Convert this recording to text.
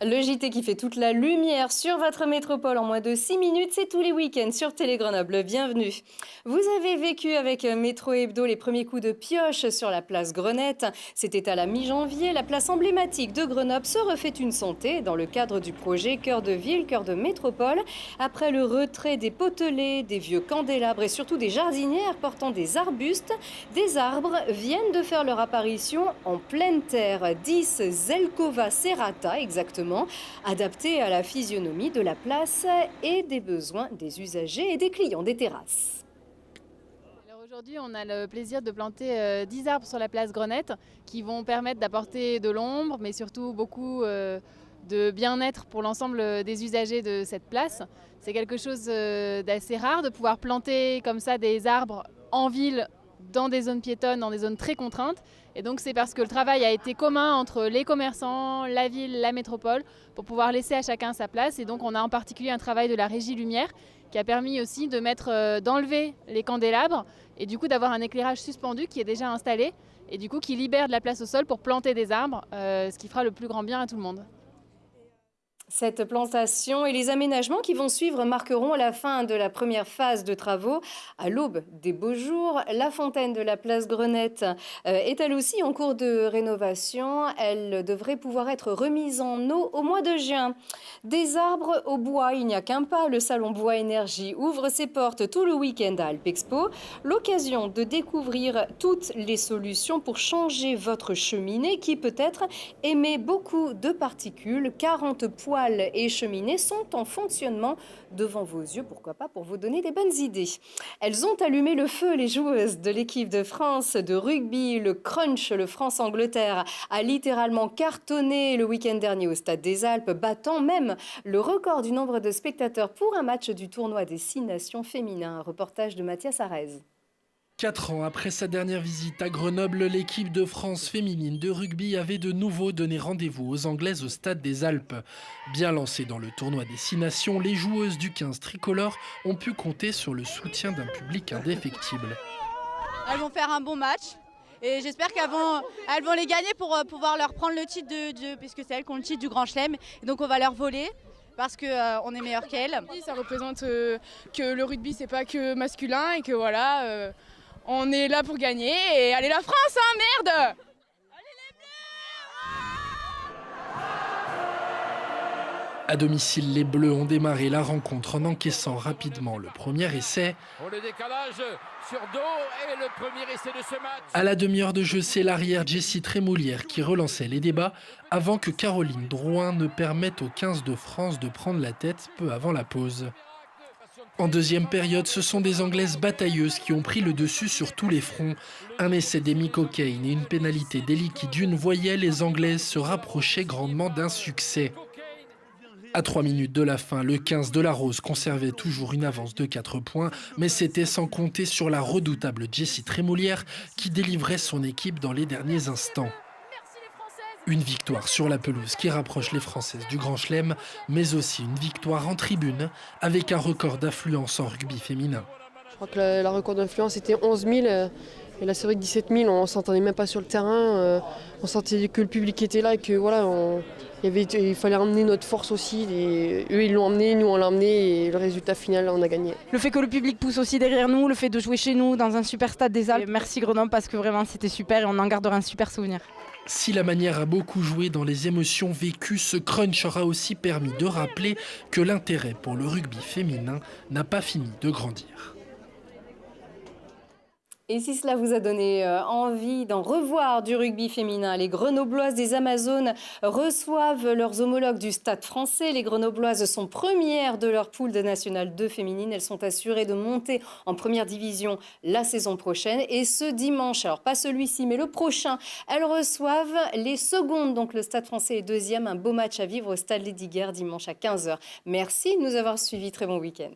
Le JT qui fait toute la lumière sur votre métropole en moins de 6 minutes, c'est tous les week-ends sur Télé Grenoble. Bienvenue. Vous avez vécu avec Métro Hebdo les premiers coups de pioche sur la place Grenette. C'était à la mi-janvier. La place emblématique de Grenoble se refait une santé dans le cadre du projet Cœur de ville, cœur de métropole. Après le retrait des potelets, des vieux candélabres et surtout des jardinières portant des arbustes, des arbres viennent de faire leur apparition en pleine terre. 10 Zelkova serrata exactement, adapté à la physionomie de la place et des besoins des usagers et des clients des terrasses. Aujourd'hui, on a le plaisir de planter 10 arbres sur la place Grenette qui vont permettre d'apporter de l'ombre, mais surtout beaucoup de bien-être pour l'ensemble des usagers de cette place. C'est quelque chose d'assez rare de pouvoir planter comme ça des arbres en ville, dans des zones piétonnes, dans des zones très contraintes. Et donc c'est parce que le travail a été commun entre les commerçants, la ville, la métropole, pour pouvoir laisser à chacun sa place. Et donc on a en particulier un travail de la régie lumière qui a permis aussi d'enlever les candélabres et du coup d'avoir un éclairage suspendu qui est déjà installé et du coup qui libère de la place au sol pour planter des arbres, ce qui fera le plus grand bien à tout le monde. Cette plantation et les aménagements qui vont suivre marqueront la fin de la première phase de travaux. À l'aube des beaux jours, la fontaine de la place Grenette est elle aussi en cours de rénovation. Elle devrait pouvoir être remise en eau au mois de juin. Des arbres au bois, il n'y a qu'un pas. Le salon Bois Énergie ouvre ses portes tout le week-end à Alpexpo. L'occasion de découvrir toutes les solutions pour changer votre cheminée qui peut-être émet beaucoup de particules. 40 poêles et cheminées sont en fonctionnement devant vos yeux, pourquoi pas pour vous donner des bonnes idées. Elles ont allumé le feu, les joueuses de l'équipe de France de rugby. Le crunch, le France-Angleterre, a littéralement cartonné le week-end dernier au Stade des Alpes, battant même le record du nombre de spectateurs pour un match du tournoi des 6 nations féminins. Un reportage de Mathias Arez. 4 ans après sa dernière visite à Grenoble, l'équipe de France féminine de rugby avait de nouveau donné rendez-vous aux Anglaises au Stade des Alpes. Bien lancées dans le tournoi des 6 nations, les joueuses du 15 tricolore ont pu compter sur le soutien d'un public indéfectible. Elles vont faire un bon match et j'espère qu'elles vont les gagner pour pouvoir leur prendre le titre, puisque c'est elles qui ont le titre du Grand Chelem. Donc on va leur voler. Parce qu'on est meilleur qu'elles. Ça représente que le rugby, c'est pas que masculin et que voilà, on est là pour gagner. Et allez la France, hein, merde! Allez les Bleus! À domicile, les Bleus ont démarré la rencontre en encaissant rapidement le premier essai. Pour le décalage sur dos et le premier essai de ce match. À la demi-heure de jeu, c'est l'arrière Jessie Trémoulière qui relançait les débats avant que Caroline Drouin ne permette aux 15 de France de prendre la tête peu avant la pause. En deuxième période, ce sont des Anglaises batailleuses qui ont pris le dessus sur tous les fronts. Un essai d'Amy Cockayne et une pénalité d'Ellie Kidune voyaient les Anglaises se rapprocher grandement d'un succès. À 3 minutes de la fin, le 15 de la Rose conservait toujours une avance de 4 points, mais c'était sans compter sur la redoutable Jessie Trémoulière qui délivrait son équipe dans les derniers instants. Une victoire sur la pelouse qui rapproche les Françaises du Grand Chelem, mais aussi une victoire en tribune avec un record d'affluence en rugby féminin. Je crois que la record d'affluence était 11 000 et là c'est vrai que 17 000, on ne s'entendait même pas sur le terrain, on sentait que le public était là et que voilà, il fallait emmener notre force aussi. Et eux ils l'ont emmené, nous on l'a emmené et le résultat final on a gagné. Le fait que le public pousse aussi derrière nous, le fait de jouer chez nous dans un super stade des Alpes. Merci Grenoble parce que vraiment c'était super et on en gardera un super souvenir. Si la manière a beaucoup joué dans les émotions vécues, ce crunch aura aussi permis de rappeler que l'intérêt pour le rugby féminin n'a pas fini de grandir. Et si cela vous a donné envie d'en revoir du rugby féminin, les Grenobloises des Amazones reçoivent leurs homologues du Stade français. Les Grenobloises sont premières de leur poule de National 2 féminine. Elles sont assurées de monter en première division la saison prochaine. Et ce dimanche, alors pas celui-ci, mais le prochain, elles reçoivent les secondes. Donc le Stade français est deuxième. Un beau match à vivre au Stade Lédiguer dimanche à 15h. Merci de nous avoir suivis. Très bon week-end.